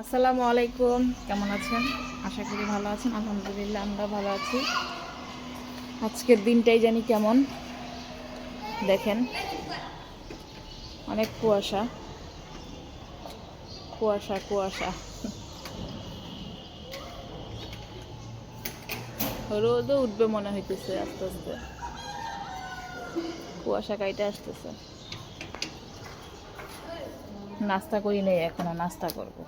আসসালামু আলাইকুম, কেমন আছেন? আশা করি ভালো আছেন। আলহামদুলিল্লাহ আমরা ভালো আছি। আজকের দিনটাই জানি কেমন, দেখেন অনেক কুয়াশা কুয়াশা কুয়াশা। রোদও উঠবে মনে হইতেছে আস্তে আস্তে, কুয়াশা কাইটে আসতেছে। নাস্তা করি নেই এখনো, নাস্তা করব।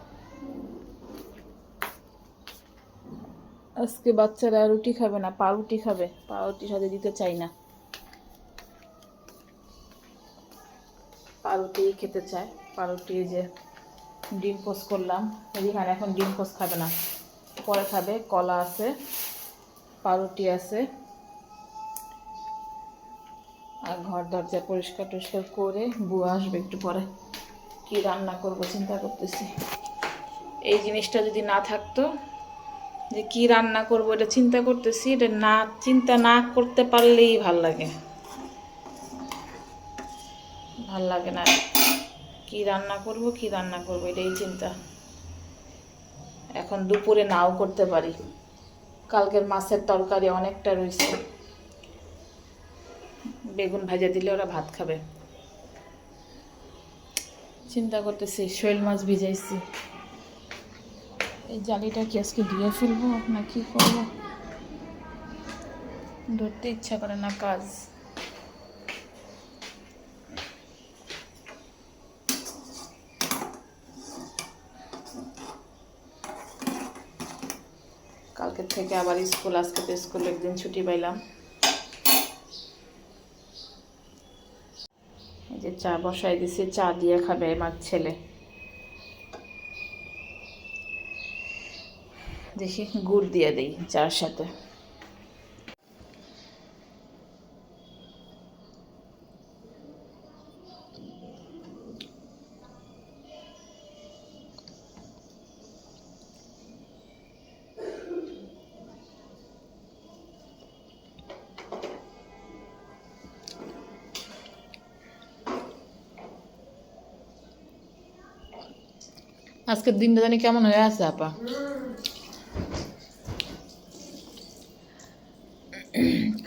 আজকে বাচ্চারা রুটি খাবে না, পাউরুটি খাবে। পাউরুটির সাথে দিতে চাই না, পাউরুটি খেতে চায়। পাউরুটি যে ডিম পোস্ট করলাম, রিহান এখন ডিম পোস্ট খাবে না, পরে খাবে। কলা আছে, পাউরুটি আছে, আর ঘর দরজা পরিষ্কার টরিষ্কার করে বুয়া আসবে একটু পরে। কি রান্না করব চিন্তা করতেছি। এই জিনিসটা যদি না থাকতো, যে কি রান্না করব এটা চিন্তা করতেছি, এটা না চিন্তা না করতে পারলেই ভাল লাগে, ভাল লাগে না। কি রান্না করব কি রান্না করব এটাই চিন্তা। এখন দুপুরে নাও করতে পারি, কালকের মাছের তরকারি অনেকটা রয়েছে, বেগুন ভাজা দিলে ওরা ভাত খাবে। চিন্তা করতেছি শৈল মাছ ভিজাইছি, এই জালিটা কি আজকে দিয়ে ফেলবো না কি করবো, ধরতে ইচ্ছা করে না কাজ। কালকের থেকে আবার স্কুল, আজকে তো স্কুল একদিন ছুটি পাইলাম। এই যে চা বসাই দিছি, চা দিয়ে খাবে আমার ছেলে। দেখি গুড় দিয়ে দিই চার সাথে। আজকের দিনটা জানি কেমন হয়ে আছে আপা।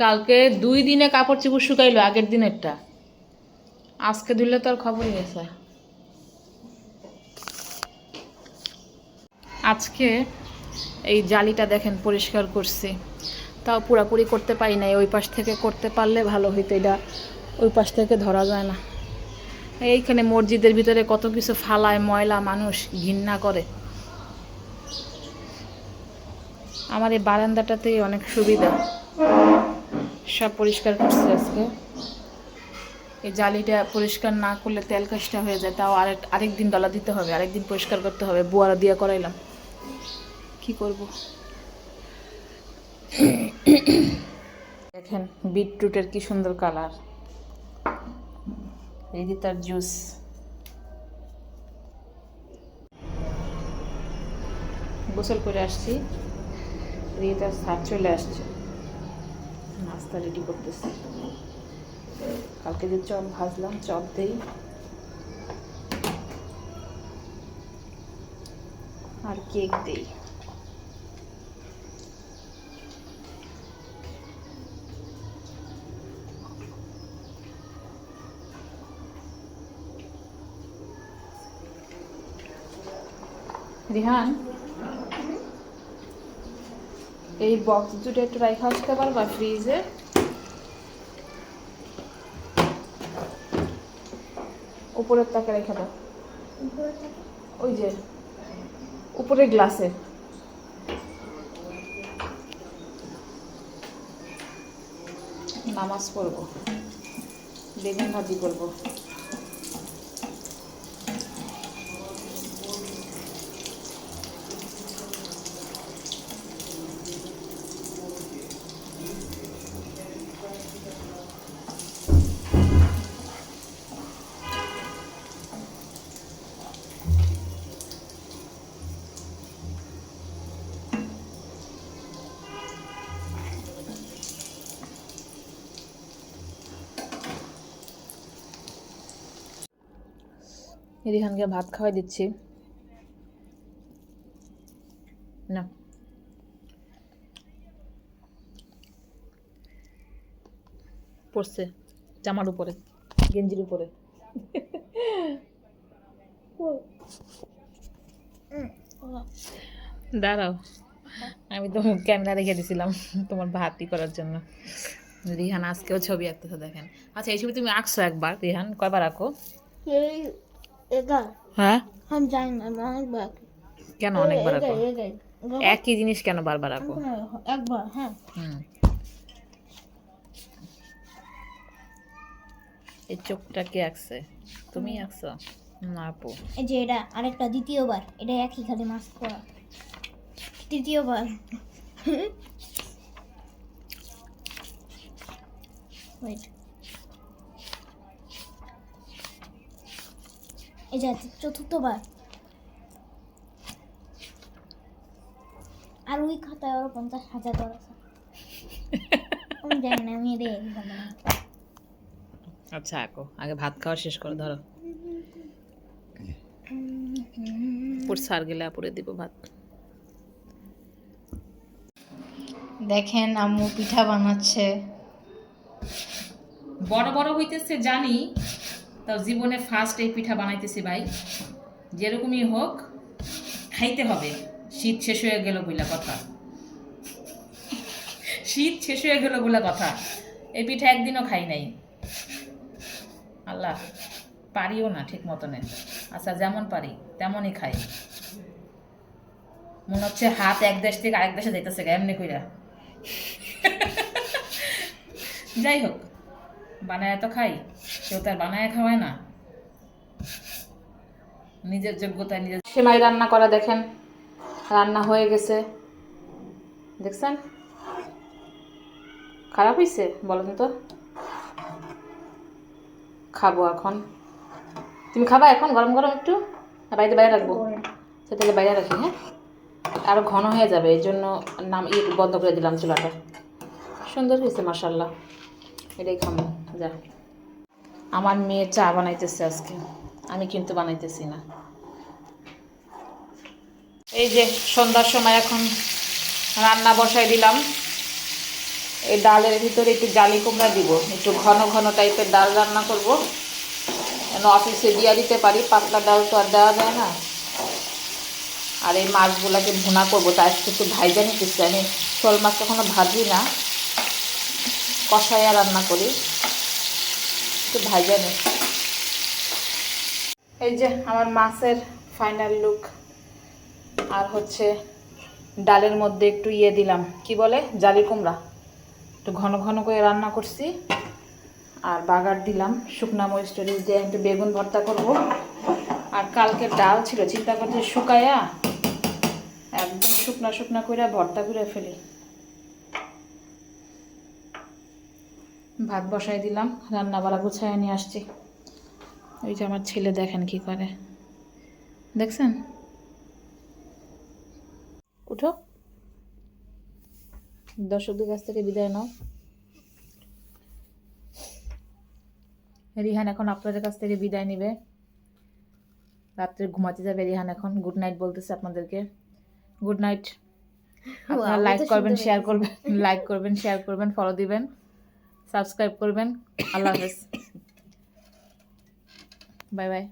কালকে 2 দিনে কাপড় চোপড় শুকাইলো, আগের দিনেরটা। আজকে ধুলে তো আর খবরই আছে। আজকে এই জালিটা দেখেন পরিষ্কার করছি, তাও পুরাপুরি করতে পারি নাই। ওই পাশ থেকে করতে পারলে ভালো হইতো, এটা ওই পাশ থেকে ধরা যায় না। এইখানে মসজিদের ভিতরে কত কিছু ফালায়, ময়লা, মানুষ ঘৃণা করে। আমার এই বারান্দাটাতেই অনেক সুবিধা, সব পরিষ্কার করছে আজকে। এই জালিটা পরিষ্কার না করলে তেল কাজটা হয়ে যায়, তাও আরেকদিন ডলা দিতে হবে, আরেকদিন পরিষ্কার করতে হবে। বুয়ারা দিয়ে করাইলাম, কি করব। দেখেন বিটরুটের কি সুন্দর কালার, এই যে তার জুস। গোসল করে আসছি, রিতার স্যার চলে আসছে, নাস্তা রেডি করতেছি। কালকে যে চপ ভাজলাম, চপ দেই আর কেক দেই। রিহান, এই বক্স দুটো একটু রাইখা আসতে পারবা ফ্রিজে? উপরের তাকে রেখে দাও, ওই যে উপরের গ্লাসে। নামাজ পড়বো, বেগুন ভাজি করবো। রিহানকে ভাত খাওয়াই দিচ্ছি। না পড়ছে জামার উপরে, গেঞ্জির উপরে। দাঁড়াও, আমি তো ক্যামেরা রেখে দিছিলাম তোমার ভাতি করার জন্য। রিহান আজকেও ছবি আঁকতেছে দেখেন। আচ্ছা এই ছবি তুমি আঁকছো একবার রিহান, কয়বার আঁকো? হ্যাঁ আমি জানি না, আমি অনেকবার কেন অনেকবার আঁকো? একই জিনিস কেন বারবার আঁকো? একবার। হ্যাঁ, এই চোখটা কে আঁকছে? তুমি আঁকছো না আপু? এই যে এটা আরেকটা দ্বিতীয়বার, এটা একই খালি মাস্ক করা তৃতীয়বার। ওয়েট, এই যে চতুর্থবার। আর ওই খাতায় আরো 50,000 বার আছে। আমি জানি না, আমি এটা একবার বানাই। আচ্ছা আঁকো, আগে ভাত খাওয়া শেষ করো। ধরো পুর সার গেলে আপুরে দিব ভাত। দেখেন আম্মু পিঠা বানাচ্ছে। বড় বড় হইতেছে জানি, তাও জীবনে ফার্স্ট এই পিঠা বানাইতেছি ভাই। যেরকমই হোক খাইতে হবে। শীত শেষ হয়ে গেল বইলা কথা, শীত শেষ হয়ে গেল বলে কথা। এই পিঠা একদিনও খাই নাই, আল্লাহ পারিও না ঠিক মতনে। আচ্ছা যেমন পারি তেমনই খাই। মনে হচ্ছে হাত এক দেশ থেকে আরেক দেশে যাইতেছে এমনি কইরা। যাই হোক, বানায় তো খাই, কেউ তার বানায় খাওয়ায় না। নিজের যোগ্যতায় নিজের। সেমাই রান্না করা দেখেন, রান্না হয়ে গেছে দেখছেন। খারাপ হয়েছে বলেন তো? খাবো এখন। তুমি খাবা এখন গরম গরম একটু? বাড়িতে বাইরে রাখবো, তাহলে বাইরে রাখি। হ্যাঁ, আরও ঘন হয়ে যাবে, এই জন্য বন্ধ করে দিলাম চুলাটা। সুন্দর হয়েছে মাশাল্লাহ, এটাই খাবো। যা, আমার মেয়ে চা বানাইতেছে আজকে, আমি কিন্তু বানাইতেছি না। এই যে সন্ধ্যার সময় এখন রান্না বসাই দিলাম। এই ডালের ভিতরে একটু জালি কুমড়া দিব, একটু ঘন ঘন টাইপের ডাল রান্না করব, যেন অফিসে দিয়ে দিতে পারি। পাতলা ডাল তো আর দেওয়া যায় না। আর এই মাছগুলোকে ভুনা করবো, তাই একটু ভাইজা নিতেছি। আমি শোল মাছ কখনো ভাজি না, কষাইয়া রান্না করি, একটু ভাইজা নিই। এই যে আমার মাছের ফাইনাল লুক। আর হচ্ছে ডালের মধ্যে একটু ইয়ে দিলাম, কি বলে, জালি কুমড়া, একটু ঘন ঘন করে রান্না করছি। আর বাগার দিলাম শুকনা মরিচ টরিচ দিয়ে, একটু বেগুন ভর্তা করব। আর কালকের ডাল ছিল, চিন্তা করছি শুকায়া একদম শুকনা শুকনা করে ভর্তা করে ফেলি। ভাত বসাই দিলাম, রান্না বাড়া গুছাইয়া নিয়ে আসছি। ওই যে আমার ছেলে দেখেন কি করে, দেখছেন? উঠো, দর্শকদের কাছ থেকে বিদায় নাও। রিহান এখন আপনাদের কাছ থেকে বিদায় নিবে, রাত্রে ঘুমাতে যাবে রিহান এখন। গুড নাইট বলতেছে আপনাদেরকে, গুড নাইট। আপনারা লাইক করবেন, শেয়ার করবেন, লাইক করবেন, শেয়ার করবেন, ফলো দিবেন, সাবস্ক্রাইব করবেন। আল্লাহ হাফেজ, বাই বাই।